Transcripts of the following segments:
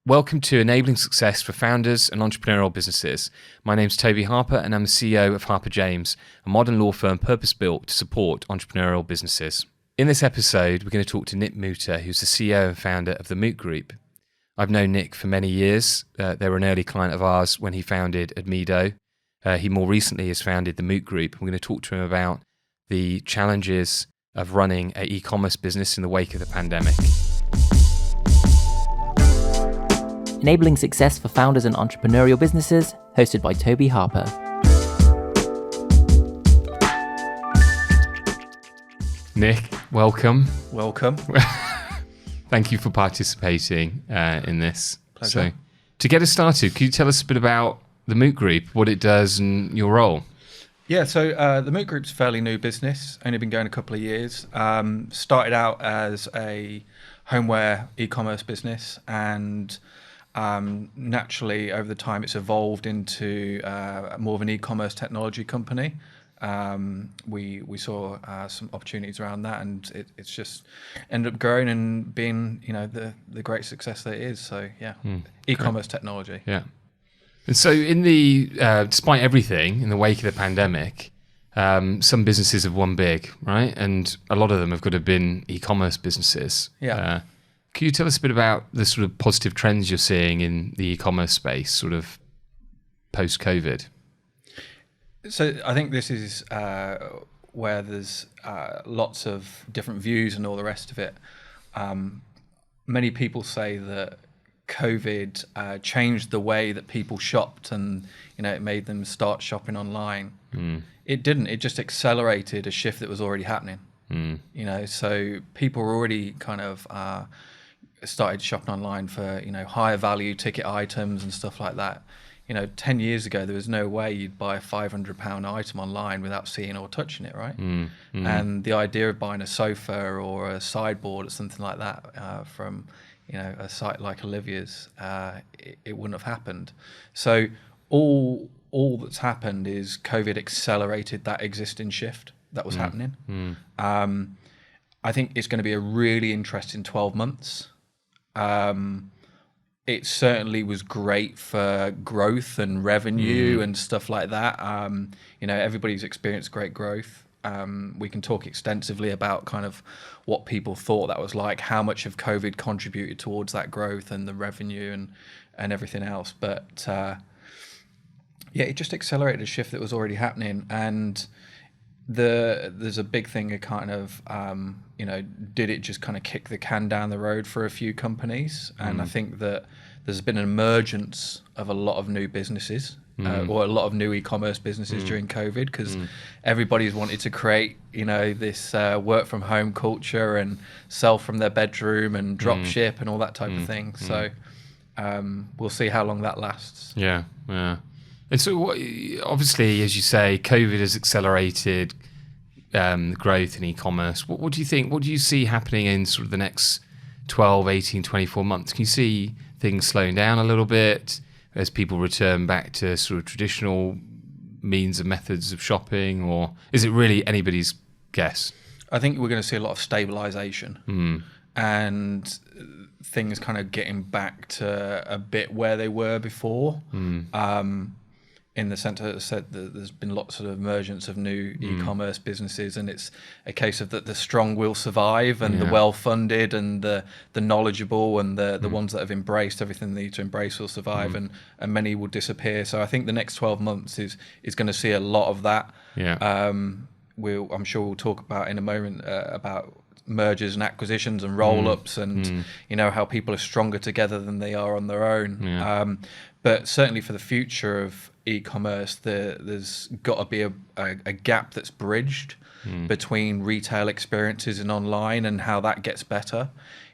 Welcome to Enabling Success for Founders and Entrepreneurial Businesses. My name's Toby Harper and I'm the CEO of Harper James, a modern law firm purpose-built to support entrepreneurial businesses. In this episode, we're going to talk to Nick Moutter, who's the CEO and founder of the Moot Group. I've known Nick for many years. They were an early client of ours when he founded Admido. He more recently has founded the Moot Group. We're going to talk to him about the challenges of running an e-commerce business in the wake of the pandemic. Enabling Success for Founders and Entrepreneurial Businesses, hosted by Toby Harper. Nick, welcome. Welcome. Thank you for participating in this. Pleasure. So, to get us started, could you tell us a bit about the Moot Group, what it does and your role? Yeah, so the Moot Group's a fairly new business, only been going a couple of years. Started out as a homeware e-commerce business, and naturally over the time it's evolved into more of an e-commerce technology company. We saw some opportunities around that, and it's just ended up growing and being, the great success that it is. So yeah, e-commerce technology. Yeah. And so in the, despite everything, in the wake of the pandemic, some businesses have won big, right? And a lot of them have got to have been e-commerce businesses. Yeah. Can you tell us a bit about the sort of positive trends you're seeing in the e-commerce space, sort of post-COVID? So I think this is where there's lots of different views and all the rest of it. Many people say that COVID changed the way that people shopped, and it made them start shopping online. It didn't. It just accelerated a shift that was already happening. So people were already kind of started shopping online for higher value ticket items and stuff like that. 10 years ago, there was no way you'd buy a £500 item online without seeing or touching it, right? And the idea of buying a sofa or a sideboard or something like that from a site like Olivia's, it wouldn't have happened. So all that's happened is COVID accelerated that existing shift that was happening. I think it's going to be a really interesting 12 months. It certainly was great for growth and revenue and stuff like that. Everybody's experienced great growth. We can talk extensively about kind of what people thought that was like, how much of COVID contributed towards that growth and the revenue and everything else. But it just accelerated a shift that was already happening. And there's a big thing of kind of, did it just kind of kick the can down the road for a few companies? And I think that there's been an emergence of a lot of new businesses or a lot of new e-commerce businesses during COVID, because everybody's wanted to create, this work from home culture and sell from their bedroom and drop ship and all that type of thing. So we'll see how long that lasts. Yeah. And so, obviously, as you say, COVID has accelerated growth in e-commerce. What do you think? What do you see happening in sort of the next 12, 18, 24 months? Can you see things slowing down a little bit as people return back to sort of traditional means and methods of shopping, or is it really anybody's guess? I think we're going to see a lot of stabilization and things kind of getting back to a bit where they were before. In the sense that I said that there's been lots of emergence of new e-commerce businesses, and it's a case of that the strong will survive, and the well-funded and the knowledgeable and the ones that have embraced everything they need to embrace will survive, and many will disappear. So I think the next 12 months is going to see a lot of that. I'm sure we'll talk about in a moment about mergers and acquisitions and roll-ups and how people are stronger together than they are on their own. But certainly for the future of e-commerce, there's got to be a gap that's bridged between retail experiences and online, and how that gets better.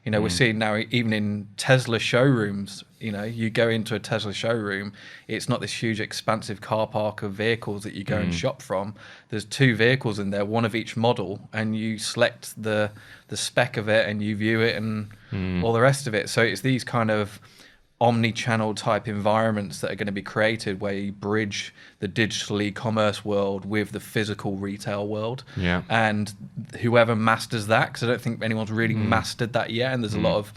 We're seeing now even in Tesla showrooms, you go into a Tesla showroom, it's not this huge expansive car park of vehicles that you go and shop from. There's two vehicles in there, one of each model, and you select the spec of it and you view it and all the rest of it. So it's these kind of omni-channel type environments that are going to be created where you bridge the digital e-commerce world with the physical retail world. And whoever masters that, because I don't think anyone's really mastered that yet, and there's a lot of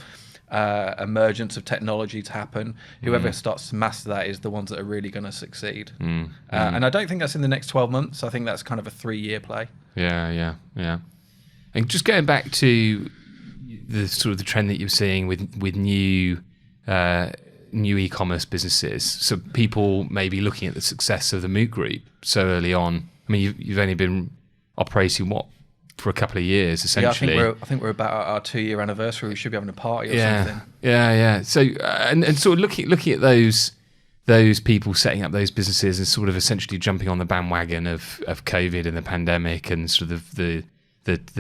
emergence of technology to happen. Whoever starts to master that is the ones that are really going to succeed. And I don't think that's in the next 12 months. I think that's kind of a 3-year play. Yeah. And just going back to the sort of the trend that you're seeing with new e-commerce businesses, so people may be looking at the success of the Moot Group so early on. I mean, you've only been operating for a couple of years, essentially. Yeah, I think we're about our 2-year anniversary. We should be having a party or something. Yeah. So and sort of looking at those people setting up those businesses and sort of essentially jumping on the bandwagon of COVID and the pandemic and sort of the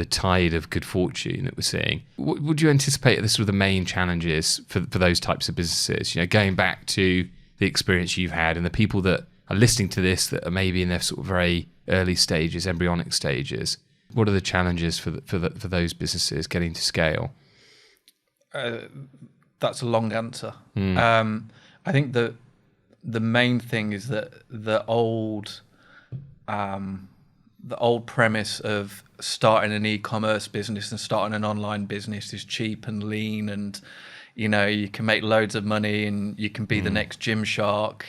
tide of good fortune that we're seeing. What would you anticipate are the sort of the main challenges for those types of businesses? Going back to the experience you've had and the people that are listening to this that are maybe in their sort of very early stages, embryonic stages. What are the challenges for those businesses getting to scale? That's a long answer. I think the main thing is that the old premise of starting an e-commerce business and starting an online business is cheap and lean, and you can make loads of money and you can be the next Gymshark,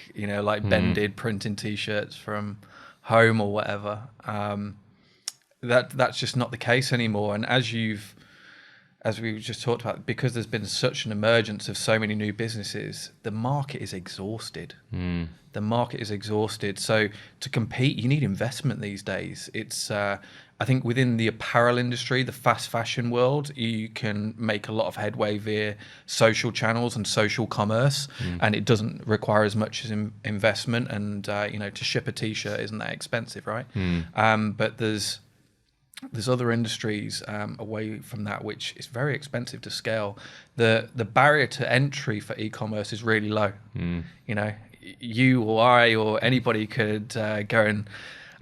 like Ben did, printing t-shirts from home or whatever. That's just not the case anymore. And as we just talked about, because there's been such an emergence of so many new businesses, the market is exhausted. The market is exhausted. So to compete, you need investment these days. It's, I think within the apparel industry, the fast fashion world, you can make a lot of headway via social channels and social commerce, and it doesn't require as much as investment. And, to ship a t-shirt isn't that expensive, right? But there's other industries away from that which is very expensive to scale. The barrier to entry for e-commerce is really low. You or I or anybody could go and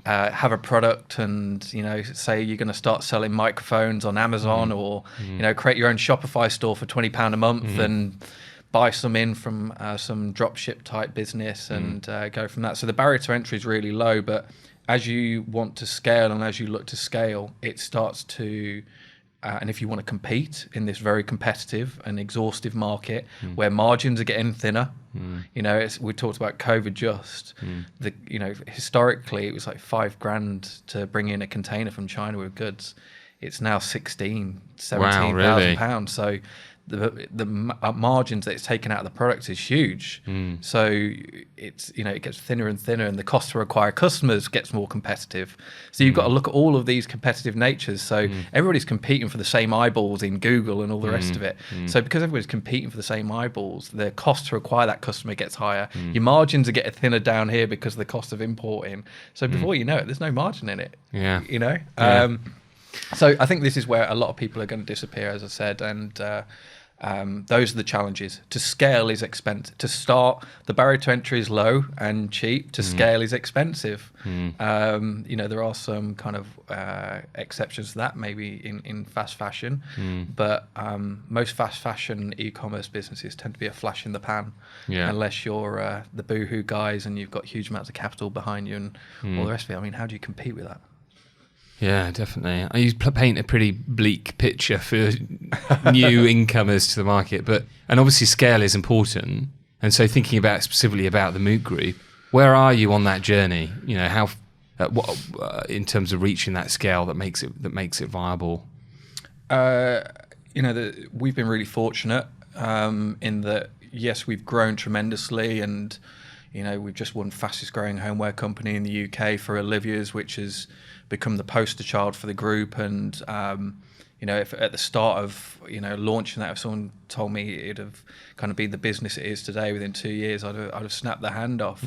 have a product and say you're going to start selling microphones on Amazon or create your own Shopify store for £20 a month and buy some in from some dropship type business and go from that. So the barrier to entry is really low, but as you want to scale and as you look to scale, it starts to, and if you want to compete in this very competitive and exhaustive market where margins are getting thinner, we talked about COVID just, historically it was like $5,000 to bring in a container from China with goods. It's now 17,000 pounds. So the margins that it's taken out of the product is huge. So it's it gets thinner and thinner, and the cost to acquire customers gets more competitive. So you've got to look at all of these competitive natures. So everybody's competing for the same eyeballs in Google and all the rest of it. So because everybody's competing for the same eyeballs, the cost to acquire that customer gets higher. Your margins are getting thinner down here because of the cost of importing. So before you know it, there's no margin in it. So I think this is where a lot of people are going to disappear, as I said, and those are the challenges. To scale is expensive. To start, the barrier to entry is low and cheap. To scale is expensive. There are some kind of exceptions to that, maybe in fast fashion, but most fast fashion e-commerce businesses tend to be a flash in the pan, unless you're the boohoo guys and you've got huge amounts of capital behind you and all the rest of it. I mean, how do you compete with that? Yeah, definitely. You paint a pretty bleak picture for new incomers to the market, and obviously scale is important. And so, thinking specifically about the Moot Group, where are you on that journey? How, in terms of reaching that scale that makes it viable. We've been really fortunate in that. Yes, we've grown tremendously, and we've just won fastest growing homeware company in the UK for Olivia's, which has become the poster child for the group. And if at the start of launching that, if someone told me it'd have kind of been the business it is today within 2 years, I'd have snapped their hand off.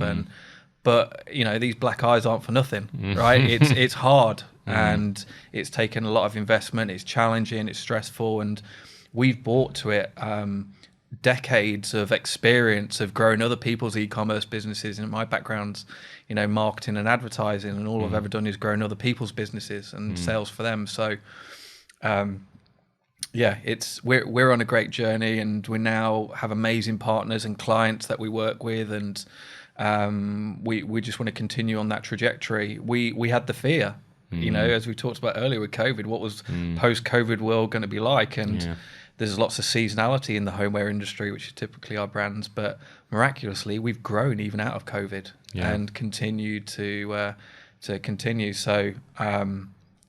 But these black eyes aren't for nothing, right? It's hard, and it's taken a lot of investment. It's challenging, it's stressful, and we've brought to it decades of experience of growing other people's e-commerce businesses. And my background's marketing and advertising, and all I've ever done is grown other people's businesses and sales for them. So we're on a great journey, and we now have amazing partners and clients that we work with, and we just want to continue on that trajectory. We had the fear, as we talked about earlier with COVID, what was post-COVID world going to be like, and there's lots of seasonality in the homeware industry, which is typically our brands, but miraculously we've grown even out of COVID and continue to continue. So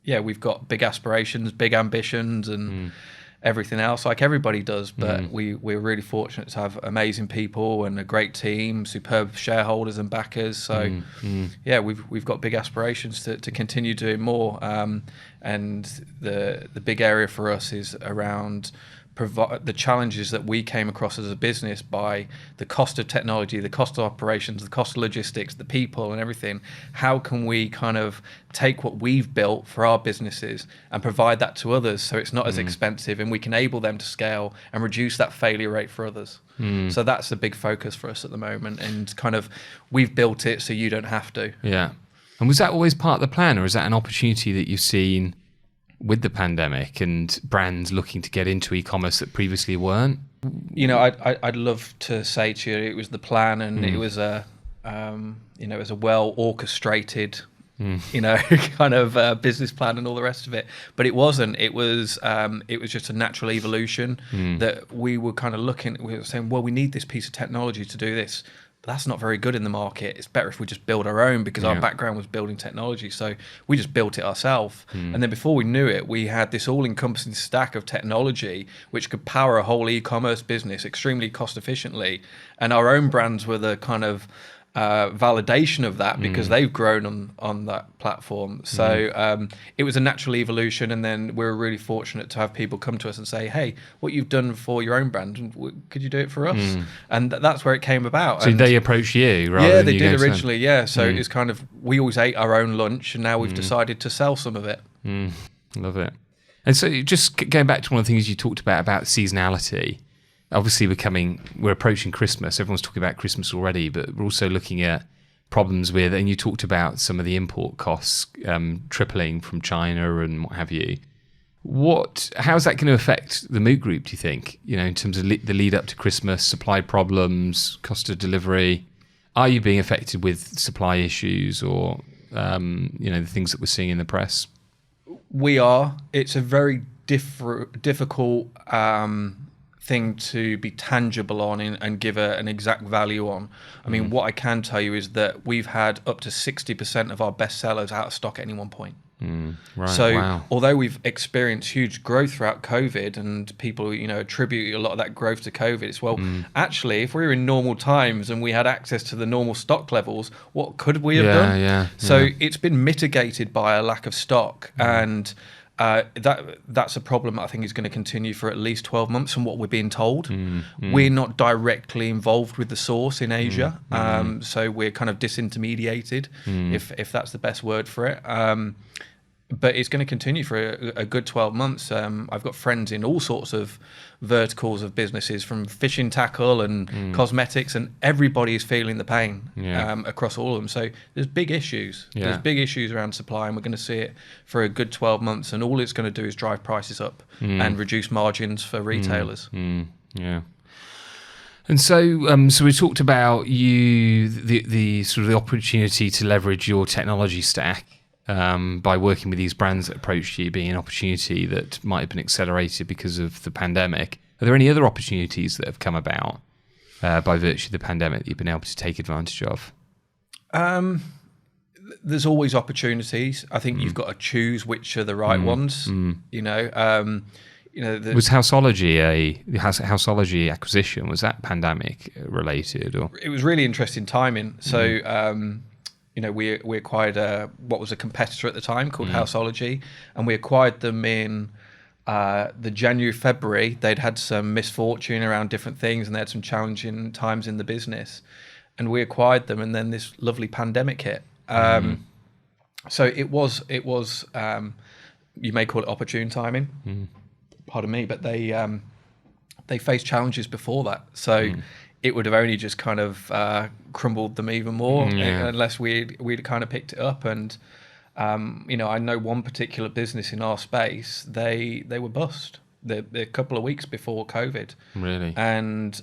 we've got big aspirations, big ambitions, and everything else, like everybody does, but we're really fortunate to have amazing people and a great team, superb shareholders and backers. So we've got big aspirations to continue doing more. And the big area for us is around the challenges that we came across as a business by the cost of technology, the cost of operations, the cost of logistics, the people and everything. How can we kind of take what we've built for our businesses and provide that to others so it's not as expensive, and we can enable them to scale and reduce that failure rate for others? So that's the big focus for us at the moment, and kind of we've built it so you don't have to. Yeah. And was that always part of the plan, or is that an opportunity that you've seen with the pandemic and brands looking to get into e-commerce that previously weren't? I'd love to say to you it was the plan, and it was it was a well orchestrated, kind of business plan and all the rest of it. But it wasn't. It was just a natural evolution that we were kind of we were saying, well, we need this piece of technology to do this. But that's not very good in the market. It's better if we just build our own, because our background was building technology. So we just built it ourselves. And then before we knew it, we had this all-encompassing stack of technology which could power a whole e-commerce business extremely cost efficiently. And our own brands were the kind of validation of that, because they've grown on that platform. So it was a natural evolution, and then we were really fortunate to have people come to us and say, hey, what you've done for your own brand, could you do it for us? And that's where it came about. So they approached you rather than they you did originally. So it's kind of, we always ate our own lunch, and now we've decided to sell some of it. Love it. And so just going back to one of the things you talked about seasonality. Obviously, we're approaching Christmas. Everyone's talking about Christmas already, but we're also looking at problems with, and you talked about some of the import costs tripling from China and what have you. How's that going to affect the Moot Group, do you think? In terms of the lead up to Christmas, supply problems, cost of delivery. Are you being affected with supply issues or the things that we're seeing in the press? We are. It's a very difficult thing to be tangible on and give an exact value on. I mean, what I can tell you is that we've had up to 60% of our best sellers out of stock at any one point. Right. So although we've experienced huge growth throughout COVID, and people attribute a lot of that growth to COVID, it's actually, if we were in normal times and we had access to the normal stock levels, what could we have done? So it's been mitigated by a lack of stock, and that's a problem that I think is going to continue for at least 12 months from what we're being told. We're not directly involved with the source in Asia, so we're kind of disintermediated, if that's the best word for it. But it's going to continue for a good 12 months. I've got friends in all sorts of verticals of businesses, from fishing tackle and cosmetics, and everybody is feeling the pain across all of them. So there's big issues. There's big issues around supply, and we're going to see it for a good 12 months. And all it's going to do is drive prices up and reduce margins for retailers. Yeah. And so, so we talked about the sort of the opportunity to leverage your technology stack. By working with these brands that approached you, being an opportunity that might have been accelerated because of the pandemic. Are there any other opportunities that have come about by virtue of the pandemic that you've been able to take advantage of? There's always opportunities. I think you've got to choose which are the right ones. Was Houseology acquisition, was that pandemic related? Or? It was really interesting timing. So we acquired what was a competitor at the time called Houseology, and we acquired them in the January, February. They'd had some misfortune around different things, and they had some challenging times in the business. And we acquired them, and then this lovely pandemic hit. So it was you may call it opportune timing. Pardon me, but they faced challenges before that. So it would have only just kind of crumbled them even more unless we'd kind of picked it up. And I know one particular business in our space, they were bust a couple of weeks before COVID. Really? And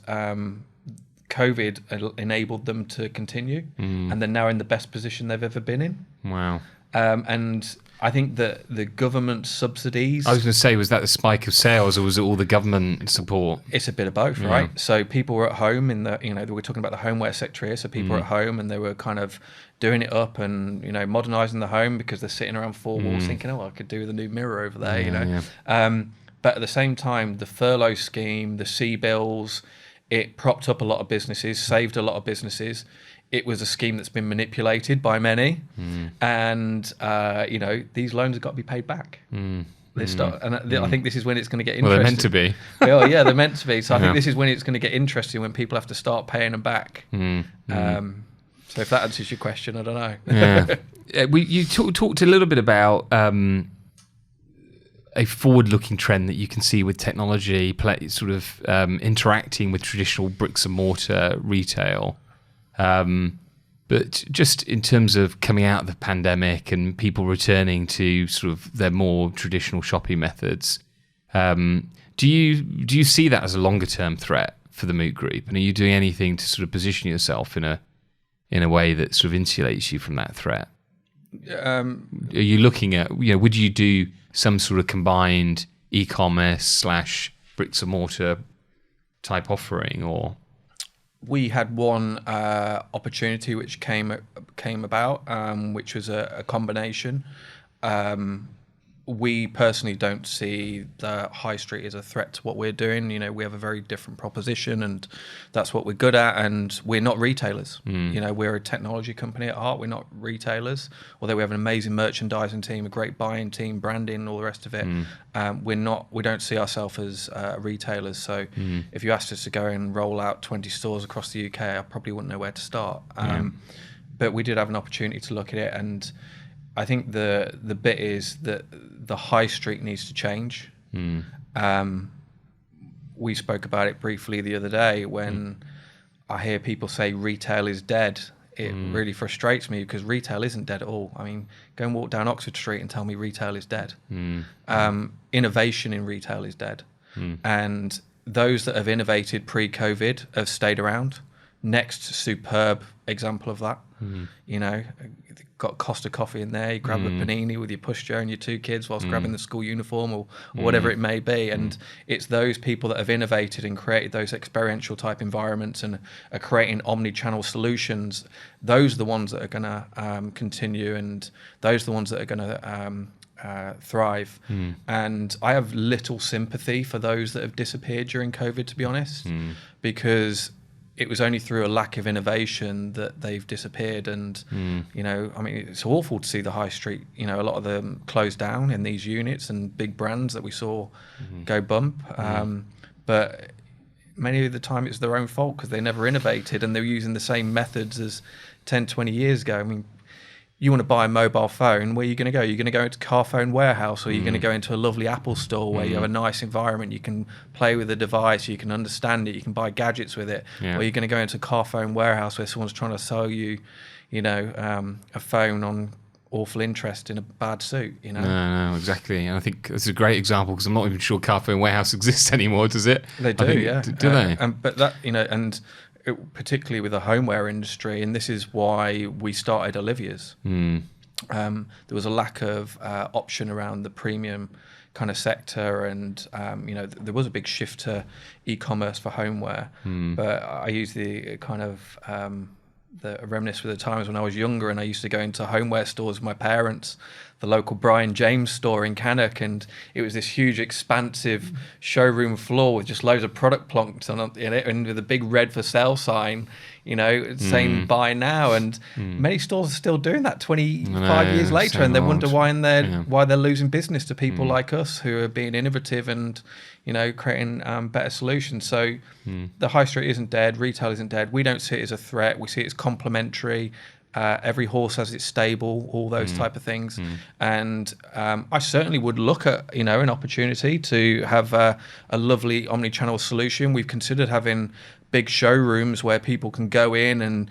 COVID enabled them to continue, and they're now in the best position they've ever been in. Wow. And I think that the government subsidies. I was going to say, was that the spike of sales, or was it all the government support? It's a bit of both, right? So people were at home we're talking about the homeware sector here. So people were at home and they were kind of doing it up and, modernizing the home because they're sitting around four walls thinking, I could do with a new mirror over there, But at the same time, the furlough scheme, the C-bills, it propped up a lot of businesses, saved a lot of businesses. It was a scheme that's been manipulated by many, and these loans have got to be paid back. I think this is when it's going to get interesting. Well, they're meant to be. Yeah, they're meant to be. So I think this is when it's going to get interesting, when people have to start paying them back. So if that answers your question, I don't know. You talked a little bit about a forward-looking trend that you can see with technology, interacting with traditional bricks and mortar retail. But just in terms of coming out of the pandemic and people returning to sort of their more traditional shopping methods, do you see that as a longer-term threat for the Moot Group? And are you doing anything to sort of position yourself in a way that sort of insulates you from that threat? Are you looking at, would you do some sort of combined e-commerce / bricks and mortar type offering, or? We had one opportunity which came about, which was a combination. We personally don't see the high street as a threat to what we're doing. We have a very different proposition, and that's what we're good at. And we're not retailers. We're a technology company at heart. We're not retailers. Although we have an amazing merchandising team, a great buying team, branding, all the rest of it. We don't see ourselves as retailers. So if you asked us to go and roll out 20 stores across the UK, I probably wouldn't know where to start. But we did have an opportunity to look at it, and I think the bit is that the high street needs to change. We spoke about it briefly the other day when I hear people say retail is dead. It really frustrates me, because retail isn't dead at all. I mean, go and walk down Oxford Street and tell me retail is dead. Innovation in retail is dead. And those that have innovated pre-COVID have stayed around. Next, superb example of that. Got Costa coffee in there, you grab a panini with your pushchair and your two kids whilst grabbing the school uniform or whatever it may be. And it's those people that have innovated and created those experiential type environments and are creating omni-channel solutions. Those are the ones that are going to continue, and those are the ones that are going to thrive. And I have little sympathy for those that have disappeared during COVID, to be honest, because it was only through a lack of innovation that they've disappeared. And, it's awful to see the high street, a lot of them closed down in these units and big brands that we saw go bump. But many of the time it's their own fault, because they never innovated and they're using the same methods as 10, 20 years ago. I mean, you want to buy a mobile phone, where are you going to go? You're going to go into Carphone Warehouse, or you're going to go into a lovely Apple store where you have a nice environment, you can play with the device, you can understand it, you can buy gadgets with it. Or you're going to go into Carphone Warehouse where someone's trying to sell you, a phone on awful interest in a bad suit, No, exactly. And I think it's a great example, because I'm not even sure Carphone Warehouse exists anymore, does it? They do, yeah. Do they? But that, and particularly with the homeware industry, and this is why we started Olivia's. There was a lack of option around the premium kind of sector, and there was a big shift to e-commerce for homeware. But I use the kind of the reminisce with the times when I was younger, and I used to go into homeware stores with my parents, the local Brian James store in Cannock, and it was this huge expansive showroom floor with just loads of product plonked on it, and with a big red for sale sign, saying buy now. And many stores are still doing that 25 years later, and they wonder why they're losing business to people like us who are being innovative and creating better solutions. So the high street isn't dead, retail isn't dead. We don't see it as a threat. We see it as complementary. Every horse has its stable, all those type of things. And I certainly would look at, an opportunity to have a lovely omni-channel solution. We've considered having big showrooms where people can go in and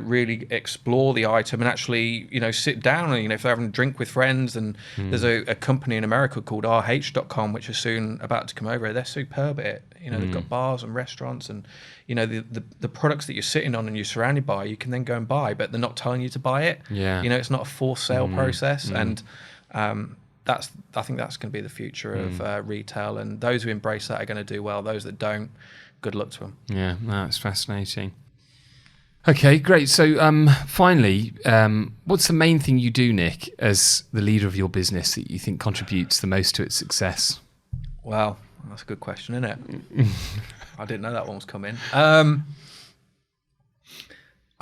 really explore the item and actually sit down and if they're having a drink with friends. And there's a company in America called RH.com, which is soon about to come over. They're superb at it. They've got bars and restaurants, and the products that you're sitting on and you're surrounded by, you can then go and buy, but they're not telling you to buy it. It's not a forced sale process. And I think that's going to be the future of retail, and those who embrace that are going to do well. Those that don't, good luck to them. Yeah, that's fascinating. Okay, great. So finally, what's the main thing you do, Nick, as the leader of your business that you think contributes the most to its success? Well, that's a good question, isn't it? I didn't know that one was coming. I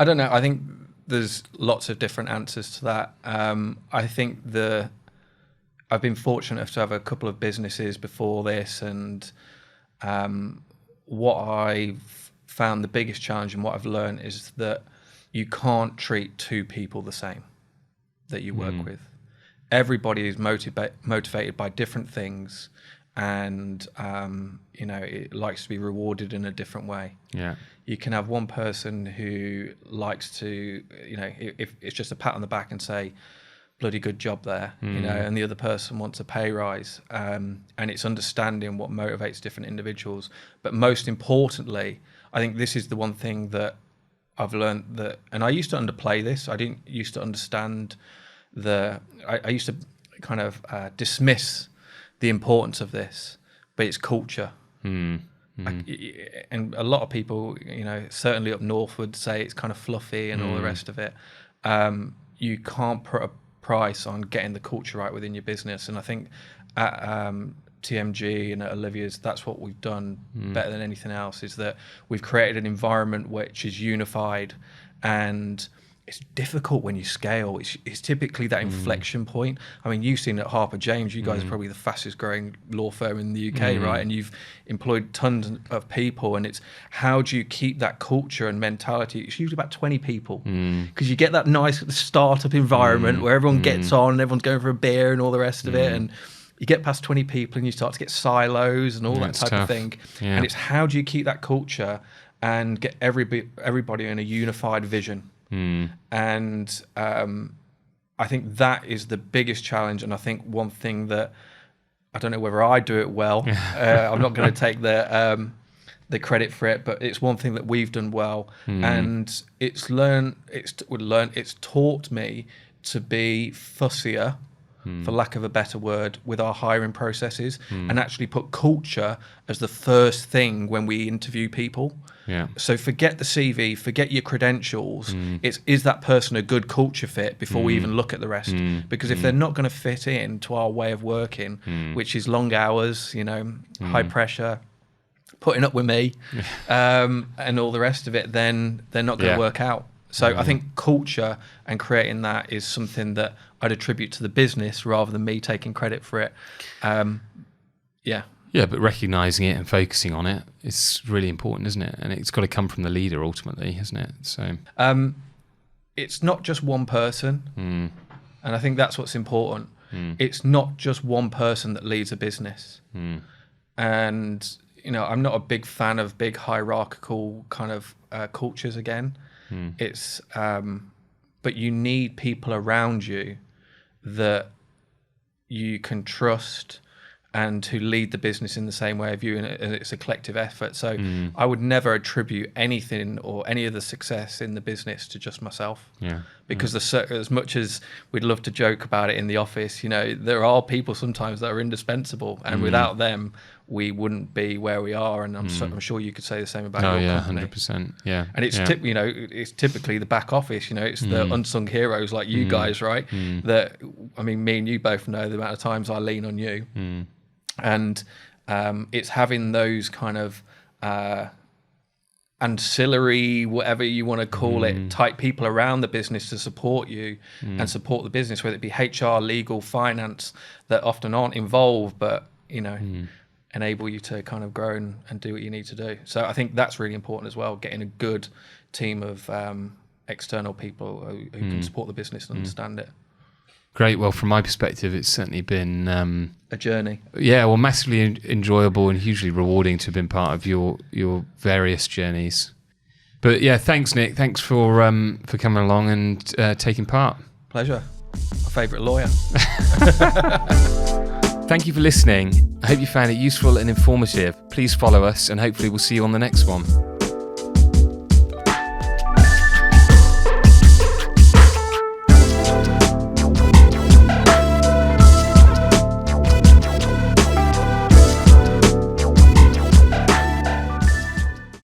don't know. I think there's lots of different answers to that. I think I've been fortunate enough to have a couple of businesses before this, and what I've found the biggest challenge and what I've learned is that you can't treat two people the same that you work with. Everybody is motivated by different things, and it likes to be rewarded in a different way. Yeah, you can have one person who likes to, if it's just a pat on the back and say, bloody good job there, and the other person wants a pay rise, and it's understanding what motivates different individuals. But most importantly, I think this is the one thing that I've learned, that, and I used to underplay this. I didn't used to understand I used to kind of dismiss the importance of this, but it's culture. And a lot of people, certainly up north, would say it's kind of fluffy and all the rest of it. You can't put a price on getting the culture right within your business, and I think at TMG and at Olivia's, that's what we've done better than anything else, is that we've created an environment which is unified. And it's difficult when you scale. It's typically that inflection point. I mean, you've seen at Harper James, you guys are probably the fastest growing law firm in the UK, right? And you've employed tons of people, and it's how do you keep that culture and mentality? It's usually about 20 people, because you get that nice startup environment where everyone gets on, and everyone's going for a beer and all the rest of it. And you get past 20 people and you start to get silos and all that type of thing. Yeah. And it's how do you keep that culture and get everybody in a unified vision? And I think that is the biggest challenge. And I think one thing that, I don't know whether I do it well, I'm not going to take the credit for it, but it's one thing that we've done well. And it's taught me to be fussier, for lack of a better word, with our hiring processes, and actually put culture as the first thing when we interview people. Yeah. So forget the CV, forget your credentials. Is that person a good culture fit before we even look at the rest? Because if they're not going to fit in to our way of working, which is long hours, high pressure, putting up with me, and all the rest of it, then they're not going to work out. So I think culture and creating that is something that I'd attribute to the business rather than me taking credit for it. Yeah, but recognising it and focusing on it is really important, isn't it? And it's got to come from the leader ultimately, isn't it? So it's not just one person, and I think that's what's important. It's not just one person that leads a business. And I'm not a big fan of big hierarchical kind of cultures again. It's but you need people around you that you can trust and who lead the business in the same way of you, and it's a collective effort. So I would never attribute anything or any of the success in the business to just myself. Because as much as we'd love to joke about it in the office, there are people sometimes that are indispensable, and without them, we wouldn't be where we are. And I'm sure you could say the same about your company. 100%. Yeah. And it's it's typically the back office. It's the unsung heroes like you guys, right? That, I mean, me and you both know the amount of times I lean on you. And it's having those kind of ancillary, whatever you want to call it, type people around the business to support you and support the business, whether it be HR, legal, finance, that often aren't involved, but enable you to kind of grow and do what you need to do. So I think that's really important as well, getting a good team of external people who can support the business and understand it. Great. Well, from my perspective, it's certainly been a journey. Yeah, well, massively enjoyable and hugely rewarding to have been part of your various journeys. But yeah, thanks, Nick. Thanks for coming along and taking part. Pleasure. My favourite lawyer. Thank you for listening. I hope you found it useful and informative. Please follow us, and hopefully we'll see you on the next one.